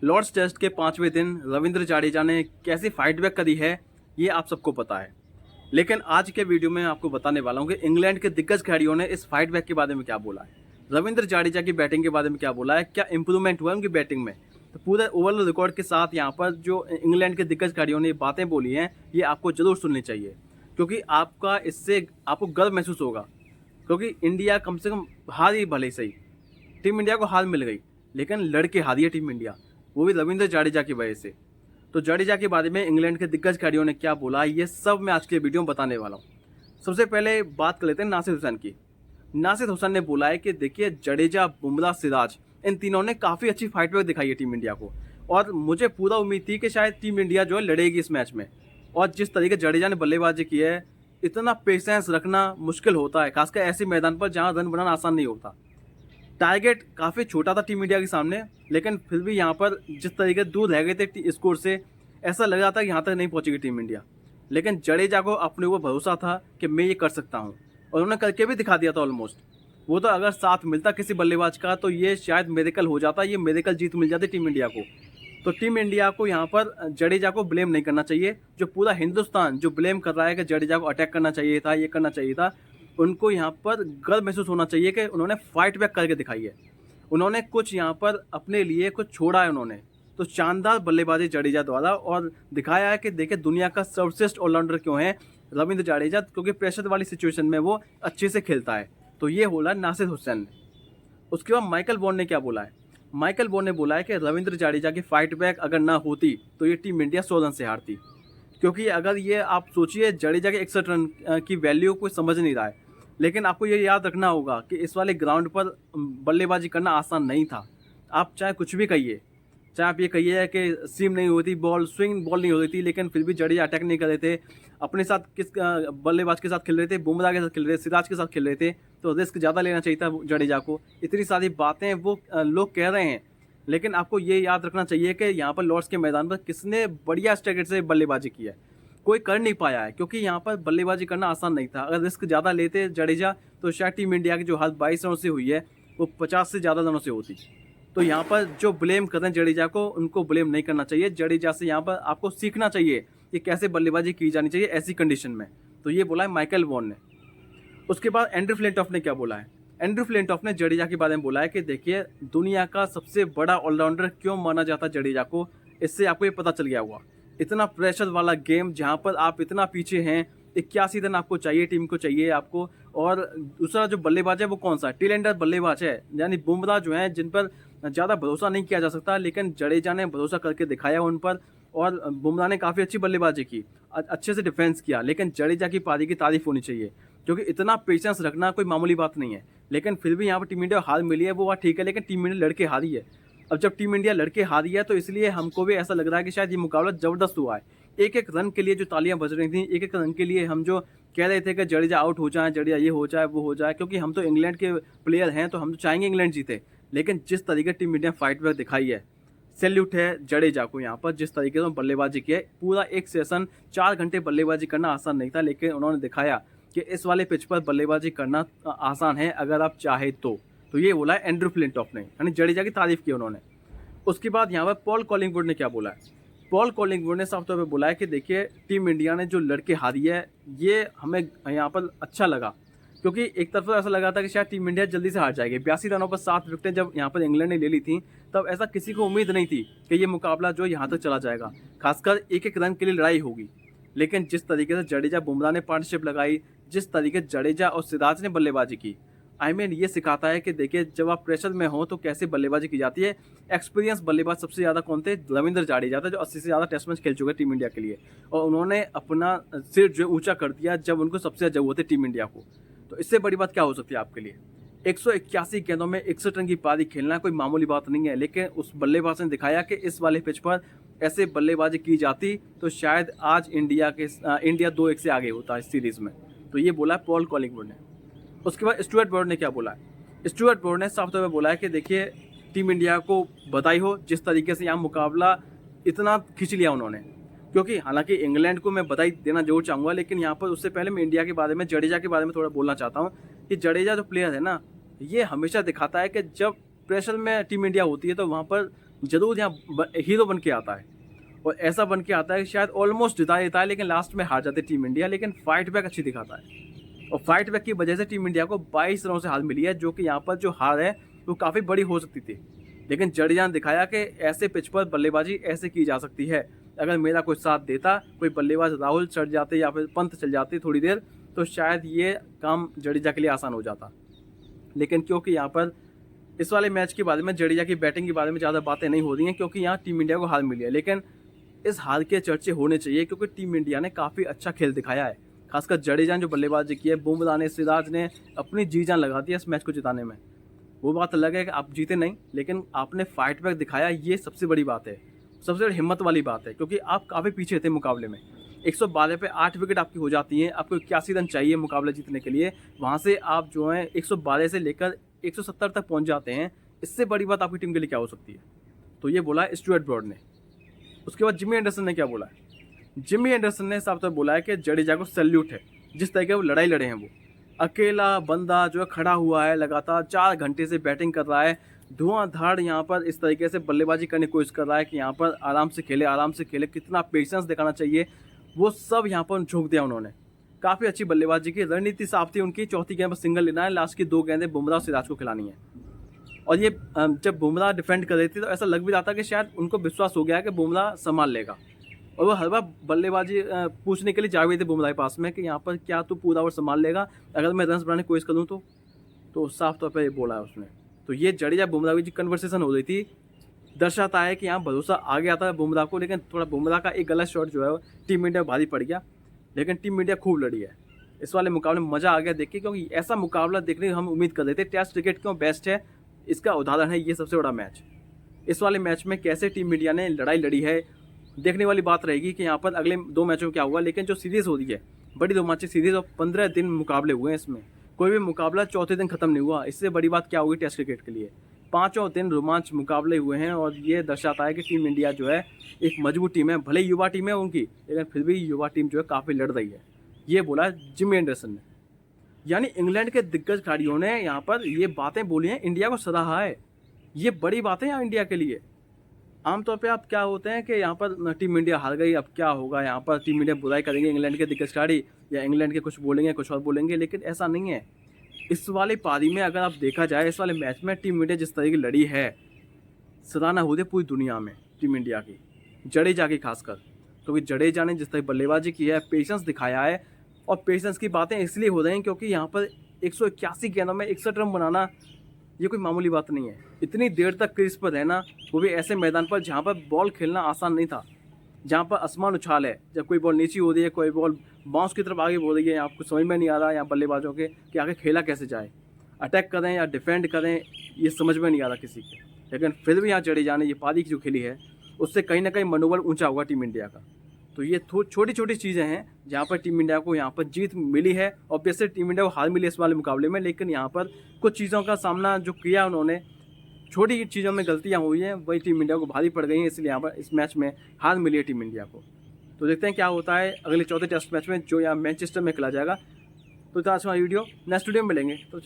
Lord's test के 5वें दिन रविंद्र जाडेजा ने कैसी फाइट बैक करी है, ये आप सबको पता है। लेकिन आज के वीडियो में आपको बताने वाला हूँ कि इंग्लैंड के दिग्गज खिलाड़ियों ने इस फाइट बैक के बारे में क्या बोला है, रविंद्र जाडेजा की बैटिंग के बारे में क्या बोला है, क्या इंप्रूवमेंट हुआ है उनकी बैटिंग में। तो पूरे ओवरऑल रिकॉर्ड के साथ यहाँ पर जो इंग्लैंड के दिग्गज खिलाड़ियों ने बातें बोली हैं, ये आपको जरूर सुननी चाहिए, क्योंकि आपका इससे आपको गर्व महसूस होगा। क्योंकि इंडिया कम से कम हार ही भले सही, टीम इंडिया को हार मिल गई, लेकिन लड़के हारी है टीम इंडिया, वो भी रविंद्र जाडेजा की वजह से। तो जाडेजा के बारे में इंग्लैंड के दिग्गज खिलाड़ियों ने क्या बोला, ये सब मैं आज के वीडियो में बताने वाला हूँ। सबसे पहले बात कर लेते हैं नासिर हुसैन की। नासिर हुसैन ने बोला है कि देखिए, जडेजा, बुमराह, सिराज, इन तीनों ने काफ़ी अच्छी फाइट बैक दिखाई है टीम इंडिया को, और मुझे पूरा उम्मीद थी कि शायद टीम इंडिया जो है लड़ेगी इस मैच में। और जिस तरीके जडेजा ने बल्लेबाजी की है, इतना पेशेंस रखना मुश्किल होता है, खासकर ऐसे मैदान पर जहाँ रन बनाना आसान नहीं होता। टारगेट काफ़ी छोटा था टीम इंडिया के सामने, लेकिन फिर भी यहाँ पर जिस तरीके दूर रह गए थे स्कोर से, ऐसा लग रहा था कि यहाँ तक नहीं पहुँचेगी टीम इंडिया। लेकिन जडेजा को अपने ऊपर भरोसा था कि मैं ये कर सकता हूँ, और उन्होंने करके भी दिखा दिया था ऑलमोस्ट। वो तो अगर साथ मिलता किसी बल्लेबाज का तो ये शायद मेरेकल हो जाता, ये मेरेकल जीत मिल जाती टीम इंडिया को। तो टीम इंडिया को यहाँ पर जडेजा को ब्लेम नहीं करना चाहिए। जो पूरा हिंदुस्तान जो ब्लेम कर रहा है कि जडेजा को अटैक करना चाहिए था, ये करना चाहिए था, उनको यहाँ पर गर्व महसूस होना चाहिए कि उन्होंने फाइट बैक करके दिखाई है। उन्होंने कुछ यहाँ पर अपने लिए कुछ छोड़ा है उन्होंने। तो शानदार बल्लेबाजी जडेजा द्वारा, और दिखाया है कि देखिए दुनिया का सर्वश्रेष्ठ ऑलराउंडर क्यों है रविंद्र जाडेजा, क्योंकि प्रेशर वाली सिचुएशन में वो अच्छे से खेलता है। तो ये बोला नासिर हुसैन ने। उसके बाद माइकल वॉन ने क्या बोला है, माइकल वॉन ने बोला है कि रविंद्र जाडेजा की फाइट बैक अगर ना होती तो ये टीम इंडिया 100 रन से हारती। क्योंकि अगर ये आप सोचिए, जडेजा के 61 रन की वैल्यू कोई समझ नहीं रहा है, लेकिन आपको ये याद रखना होगा कि इस वाले ग्राउंड पर बल्लेबाजी करना आसान नहीं था। आप चाहे कुछ भी कहिए, चाहे आप ये कहिए कि सीम नहीं होती, बॉल स्विंग बॉल नहीं होती थी, लेकिन फिर भी जडेजा अटैक नहीं कर रहे थे। अपने साथ किस बल्लेबाज के साथ खेल रहे थे, बुमराह के साथ खेल रहे थे, सिराज के साथ खेल रहे थे, तो रिस्क ज़्यादा लेना चाहिए था जडेजा को। इतनी सारी बातें वो लोग कह रहे हैं, लेकिन आपको ये याद रखना चाहिए कि यहाँ पर लॉर्ड्स के मैदान पर किसने बढ़िया स्ट्रैटेजी से बल्लेबाजी की है, कोई कर नहीं पाया है। क्योंकि यहाँ पर बल्लेबाजी करना आसान नहीं था। अगर रिस्क ज़्यादा लेते जडेजा, तो शायद टीम इंडिया की जो हार 22 रनों से हुई है वो 50 से ज़्यादा रनों से होती। तो यहाँ पर जो ब्लेम कर रहे हैं जडेजा को, उनको ब्लेम नहीं करना चाहिए। जडेजा से यहाँ पर आपको सीखना चाहिए कि कैसे बल्लेबाजी की जानी चाहिए ऐसी कंडीशन में। तो ये बोला है माइकल वॉन ने। उसके बाद एंड्रू फ्लिंटॉफ ने क्या बोला है, एंड्रू फ्लिंटॉफ ने जडेजा के बारे में बोला है कि देखिए, दुनिया का सबसे बड़ा ऑलराउंडर क्यों माना जाता है जडेजा को, इससे आपको ये पता चल गया हुआ। इतना प्रेशर वाला गेम जहाँ पर आप इतना पीछे हैं, 81 रन आपको चाहिए, टीम को चाहिए आपको। और दूसरा जो बल्लेबाज है वो कौन सा, टेल एंडर बल्लेबाज है, यानी बुमराह जो है, जिन पर ज़्यादा भरोसा नहीं किया जा सकता, लेकिन जडेजा ने भरोसा करके दिखाया उन पर। और बुमराह ने काफ़ी अच्छी बल्लेबाजी की, अच्छे से डिफेंस किया, लेकिन जडेजा की पारी की तारीफ होनी चाहिए, क्योंकि इतना पेशेंस रखना कोई मामूली बात नहीं है। लेकिन फिर भी यहाँ पर टीम इंडिया हार मिली है, वो बात ठीक है, लेकिन टीम इंडिया लड़के हारी है। अब जब टीम इंडिया लड़के हारी है, तो इसलिए हमको भी ऐसा लग रहा है कि शायद ये मुकाबला ज़बरदस्त हुआ है। एक एक रन के लिए जो तालियां बज रही थी, एक एक रन के लिए हम जो कह रहे थे कि जडेजा आउट हो जाए, जडेजा ये हो जाए, वो हो जाए, क्योंकि हम तो इंग्लैंड के प्लेयर हैं, तो हम तो चाहेंगे इंग्लैंड जीते। लेकिन जिस तरीके टीम इंडिया फाइट बैक दिखाई है, सैल्यूट है जडेजा को। यहाँ पर जिस तरीके से बल्लेबाजी की है, पूरा एक सेशन 4 घंटे बल्लेबाजी करना आसान नहीं था, लेकिन उन्होंने दिखाया कि इस वाले पिच पर बल्लेबाजी करना आसान है अगर आप चाहे तो। ये बोला है एंड्रू फ्लिंटॉफ ने, यानी जडेजा की तारीफ की उन्होंने। उसके बाद यहाँ पर पॉल कॉलिंगवुड ने क्या बोला है, पॉल कॉलिंगवुड ने साफ तौर पर बोला है कि देखिए, टीम इंडिया ने जो लड़के हारी है, ये हमें यहाँ पर अच्छा लगा, क्योंकि एक तरफ तो ऐसा लगा था कि शायद टीम इंडिया जल्दी से हार जाएगी। 82 रनों पर 7 विकेटें जब यहाँ पर इंग्लैंड ने ले ली थी, तब ऐसा किसी को उम्मीद नहीं थी कि ये मुकाबला जो यहाँ तक चला जाएगा, खासकर एक एक रन के लिए लड़ाई होगी। लेकिन जिस तरीके से जडेजा बुमराह ने पार्टनरशिप लगाई, जिस तरीके जडेजा और सिराज ने बल्लेबाजी की, ये सिखाता है कि देखिए, जब आप प्रेशर में हो तो कैसे बल्लेबाजी की जाती है। एक्सपीरियंस बल्लेबाज सबसे ज़्यादा कौन थे, रविंद्र जाडेजा था, जो 80 से ज़्यादा टेस्ट मैच खेल चुके टीम इंडिया के लिए, और उन्होंने अपना सिर जो ऊंचा कर दिया जब उनको सबसे ज़्यादा जरूरत है टीम इंडिया को। तो इससे बड़ी बात क्या हो सकती है आपके लिए। 181 गेंदों में 61 रन की पारी खेलना कोई मामूली बात नहीं है, लेकिन उस बल्लेबाज ने दिखाया कि इस वाले पिच पर ऐसे बल्लेबाजी की जाती तो शायद आज इंडिया 2-1 से आगे होता इस सीरीज़ में। तो ये बोला पॉल कॉलिंगवुड ने। उसके बाद स्टुअर्ट ब्रॉड ने क्या बोला है, स्टुअर्ट ब्रॉड ने साफ तौर पर बोला है कि देखिए, टीम इंडिया को बधाई हो, जिस तरीके से यहाँ मुकाबला इतना खींच लिया उन्होंने। क्योंकि हालांकि इंग्लैंड को मैं बधाई देना जरूर चाहूँगा, लेकिन यहाँ पर उससे पहले मैं इंडिया के बारे में, जडेजा के बारे में थोड़ा बोलना चाहता हूँ कि जडेजा जो प्लेयर है ना, ये हमेशा दिखाता है कि जब प्रेशर में टीम इंडिया होती है तो वहाँ पर जरूर यहाँ हीरो बन के आता है और ऐसा बन के आता है कि शायद ऑलमोस्ट जिता देता है, लेकिन लास्ट में हार जाती है टीम इंडिया, लेकिन फाइट बैक अच्छी दिखाता है। और फाइट बैक की वजह से टीम इंडिया को 22 रनों से हार मिली है, जो कि यहाँ पर जो हार है वो काफ़ी बड़ी हो सकती थी। लेकिन जडेजा ने दिखाया कि ऐसे पिच पर बल्लेबाजी ऐसे की जा सकती है। अगर मेरा कोई साथ देता, कोई बल्लेबाज राहुल चढ़ जाते या फिर पंत चल जाते थोड़ी देर, तो शायद ये काम जडेजा के लिए आसान हो जाता। लेकिन क्योंकि यहाँ पर इस वाले मैच के बारे में, जडेजा की बैटिंग के बारे में ज़्यादा बातें नहीं हो रही हैं, क्योंकि यहाँ टीम इंडिया को हार मिली है। लेकिन इस हार के चर्चे होने चाहिए, क्योंकि टीम इंडिया ने काफ़ी अच्छा खेल दिखाया है। खासकर जडेजा ने जो बल्लेबाजी की है, बुमराह ने, सिराज ने अपनी जी जान लगा दी है इस मैच को जिताने में। वो बात अलग है कि आप जीते नहीं, लेकिन आपने फाइट बैक दिखाया, ये सबसे बड़ी बात है, सबसे बड़ी हिम्मत वाली बात है, क्योंकि आप काफ़ी पीछे थे मुकाबले में। 112 पे 8 विकेट आपकी हो जाती हैं, आपको 81 रन चाहिए मुकाबला जीतने के लिए। वहाँ से आप जो है 112 से लेकर 170 तक पहुँच जाते हैं। इससे बड़ी बात आपकी टीम के लिए क्या हो सकती है? तो ये बोला है स्टुअर्ट ब्रॉड ने। उसके बाद जिमी एंडरसन ने क्या बोला है? जिमी एंडरसन ने साफ तौर बोला है कि जडेजा को सैल्यूट है, जिस तरह के वो लड़ाई लड़े हैं। वो अकेला बंदा जो है खड़ा हुआ है, लगातार 4 घंटे से बैटिंग कर रहा है, धुआंधार यहाँ पर इस तरीके से बल्लेबाजी करने की कोशिश कर रहा है कि यहाँ पर आराम से खेले, आराम से खेले, कितना पेशेंस दिखाना चाहिए, वो सब यहाँ पर झोंक दिया उन्होंने। काफ़ी अच्छी बल्लेबाजी की, रणनीति साफ थी उनकी। चौथी गेंद पर सिंगल लेना है, लास्ट की 2 गेंदें बुमराह और सिराज को खिलानी है। और ये जब बुमराह डिफेंड कर रही थी तो ऐसा लग भी रहा था कि शायद उनको विश्वास हो गया है कि बुमराह संभाल लेगा, और वो हर बार बल्लेबाजी पूछने के लिए जा रहे थे बुमराह के पास में कि यहाँ पर क्या तू पूरा ओवर संभाल लेगा, अगर मैं रन बनाने की कोशिश करूँ तो साफ तौर पर ये बोला है उसने। तो ये जडेजा बुमराह की जो कन्वर्सेशन हो रही थी, दर्शाता है कि यहाँ भरोसा आ गया था बुमराह को, लेकिन थोड़ा बुमराह का एक गलत शॉट जो है टीम इंडिया भारी पड़ गया। लेकिन टीम इंडिया खूब लड़ी है इस वाले मुकाबले में, मज़ा आ गया देख के, क्योंकि ऐसा मुकाबला देखने की हम उम्मीद कर रहे थे। टेस्ट क्रिकेट क्यों बेस्ट है, इसका उदाहरण है ये सबसे बड़ा मैच। इस वाले मैच में कैसे टीम इंडिया ने लड़ाई लड़ी है, देखने वाली बात रहेगी कि यहाँ पर अगले 2 मैचों में क्या हुआ। लेकिन जो सीरीज़ हो रही है, बड़ी रोमांचक सीरीज़, और 15 दिन मुकाबले हुए हैं इसमें, कोई भी मुकाबला चौथे दिन खत्म नहीं हुआ। इससे बड़ी बात क्या होगी टेस्ट क्रिकेट के लिए? 5 दिन रोमांच मुकाबले हुए हैं, और ये दर्शाता है कि टीम इंडिया जो है एक मजबूत टीम है। भले युवा टीम है उनकी, लेकिन फिर भी युवा टीम जो है काफ़ी लड़ रही है। ये बोला जिमी एंडरसन ने। यानी इंग्लैंड के दिग्गज खिलाड़ियों ने यहाँ पर ये बातें बोली हैं, इंडिया को सराहा है। ये बड़ी बातें हैं यहाँ इंडिया के लिए। आमतौर पे आप क्या होते हैं कि यहाँ पर टीम इंडिया हार गई, अब क्या होगा, यहाँ पर टीम इंडिया बुराई करेंगे इंग्लैंड के दिग्गज खिलाड़ी, या इंग्लैंड के कुछ बोलेंगे, कुछ और बोलेंगे, लेकिन ऐसा नहीं है। इस वाली पारी में अगर आप देखा जाए, इस वाले मैच में टीम इंडिया जिस तरह की लड़ी है, सराहना हो रही पूरी दुनिया में टीम इंडिया की, जडेजा की खासकर, क्योंकि जडेजा ने जिस तरह बल्लेबाजी की है, पेशेंस दिखाया है। और पेशेंस की बातें इसलिए हो रही हैं क्योंकि यहाँ पर 181 गेंदों में 61 रन बनाना ये कोई मामूली बात नहीं है। इतनी देर तक क्रीज पर रहना, वो भी ऐसे मैदान पर जहाँ पर बॉल खेलना आसान नहीं था, जहाँ पर आसमान उछाल है, जब कोई बॉल नीचे हो रही है, कोई बॉल बाउंस की तरफ आगे हो रही है, आपको समझ में नहीं आ रहा यहाँ बल्लेबाजों के कि आगे खेला कैसे जाए, अटैक करें या डिफेंड करें, ये समझ में नहीं आ रहा किसी के। लेकिन फिर भी यहाँ जडेजा ने ये पारी की जो खेली है, उससे कहीं ना कहीं मनोबल ऊंचा हुआ टीम इंडिया का। तो ये छोटी छोटी चीज़ें हैं जहाँ पर टीम इंडिया को यहाँ पर जीत मिली है। ऑब्वियसली टीम इंडिया को हार मिली इस वाले मुकाबले में, लेकिन यहाँ पर कुछ चीज़ों का सामना जो किया उन्होंने, छोटी चीज़ों में गलतियाँ हुई हैं, वही टीम इंडिया को भारी पड़ गई हैं, इसलिए यहाँ पर इस मैच में हार मिली है टीम इंडिया को। तो देखते हैं क्या होता है अगले चौथे टेस्ट मैच में, जो यहाँ मैनचेस्टर में खेला जाएगा। तो आज हमारा वीडियो नेक्स्ट वीडियो में मिलेंगे। तो